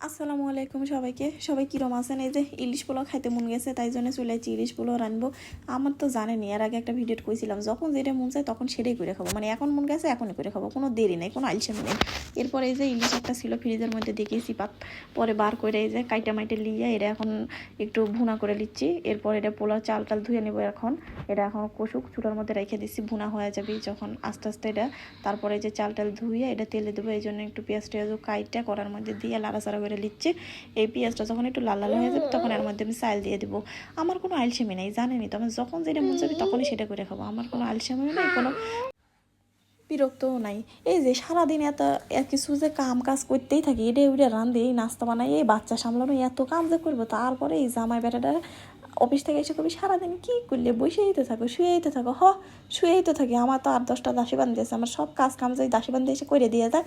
আসসালামু আলাইকুম সবাইকে। সবাই কীরকম আছেন? এই যে ইলিশ পোলাও খাইতে মন গেছে, তাই জন্য চলে যাচ্ছি ইলিশ পোলাও রানবো। আমার তো জানেনি, এর আগে একটা ভিডিওতে কইছিলাম যখন যেটা মন চায় তখন সেটাই করে খাবো, মানে এখন মন গেছে এখনই করে খাবো, কোনো দেরি নেই, কোনো আলসেমি নেই। এরপর এই যে ইলিশ একটা ছিল ফ্রিজের মধ্যে দেখিয়েছি পাত, পরে বার করে এই যে কাইটা মাইটে লিয়ে এটা এখন একটু ভুনা করে নিচ্ছি। এরপর এটা পোলাও চাল টাল ধুয়ে নেবো। এটা এখন কষুক, চুলার মধ্যে রেখে দিচ্ছি, ভুনা হয়ে যাবে যখন আস্তে আস্তে এটা। তারপরে এই যে চাল টাল ধুয়ে এটা তেলে দেবো, এই জন্য একটু পেঁয়াজ টেয়াজও কাইটা করার মধ্যে দিয়ে লাড়াচাড়া করে নিচ্ছে। এই পেঁয়াজটা যখন একটু লাল লাল হয়ে যাবে তখন এর মধ্যে আমি চাল দিয়ে দেবো। আমার কোনো আলসেমি নেই, জানেনি তো, আমি যখন যেটা মন যাবে তখনই সেটা করে খাবো। আমার কোনো আলসেমি নেই, কোনো বিরক্তও নাই। এই যে সারাদিন এত কিছু যে কাজ করতেই থাকি, এটা ওইটা রান্ধে, এই নাস্তা বানাই, এই বাচ্চা সামলানো, এত কাম যে করবো, তারপরে এই জামাই বেটাটা অফিস থেকে এসে কবি সারাদিন কী করলে বসেই তো থাকো, শুয়েই তো থাকো। শুয়েই তো থাকি, আমার তো 8-10টা দাসী বান্ধিয়েছে, আমার সব কাম যে দাসী বান্ধে এসে করে দিয়ে যায়।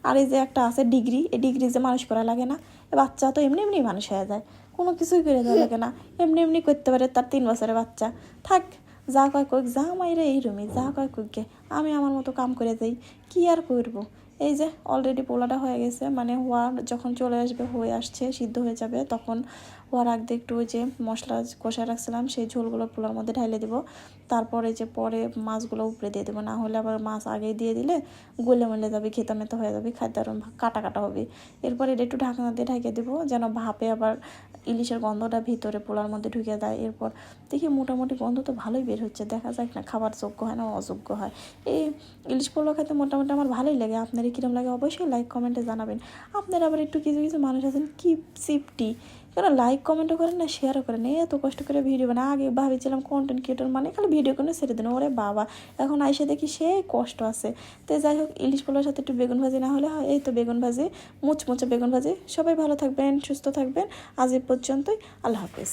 আর এই যে একটা আছে ডিগ্রি, এই ডিগ্রি যে মানুষ করা লাগে না, বাচ্চা তো এমনি এমনি মানুষ হয়ে যায়, কোনো কিছুই করে দেওয়া লাগে না, এমনি এমনি করতে পারে তার 3 বছরের বাচ্চা। থাক, যা কয় কইক, যা মাইরে এই রুমে যা কয় কইকে, আমি আমার মতো কাম করে যাই, কি আর করবো। এই যে অলরেডি পোলাটা হয়ে গেছে, মানে হওয়ার যখন চলে আসবে, হয়ে আসছে, সিদ্ধ হয়ে যাবে, তখন হওয়ার আগে একটু ওই যে মশলা কষায় রাখছিলাম সেই ঝোলগুলো পোলার মধ্যে ঢাইলে দেবো। তারপরে যে পরে মাছগুলো উপরে দিয়ে দেবো, না হলে আবার মাছ আগেই দিয়ে দিলে গলে মলে যাবে, খেতে মেতে হয়ে যাবে, খাদ্য আরও কাটা কাটা হবে। এরপরে এটা একটু ঢাকনা দিয়ে ঢেকে দেবো, যেন ভাপে আবার ইলিশের গন্ধটা ভিতরে পোলার মধ্যে ঢুকে যায়। এরপর দেখি মোটামুটি গন্ধ তো ভালোই বের হচ্ছে, দেখা যাক না খাবার যোগ্য হয় না অযোগ্য হয়। এই ইলিশ পোলাও খেতে মোটামুটি আমার ভালোই লাগে। আপনার কীরকম লাগে অবশ্যই লাইক কমেন্টে জানাবেন। আপনারা আবার একটু কিছু কিছু মানুষ আছেন কি সিফটি, কেন লাইক কমেন্টও করেন না, শেয়ারও করেন না, এত কষ্ট করে ভিডিও বানায়। আগে ভাবেছিলাম কন্টেন্ট ক্রিয়েটর মানে খালি ভিডিও করে ছেড়ে দেন, ওরে বাবা, এখন আইসে দেখি সে কষ্ট আছে। তো যাই হোক, ইলিশ পোলাওর সাথে একটু বেগুন ভাজি না হলে হয়, এই তো বেগুন ভাজি, মুচমুচে বেগুন ভাজি। সবাই ভালো থাকবেন, সুস্থ থাকবেন, আজ এই পর্যন্তই, আল্লাহ হাফেজ।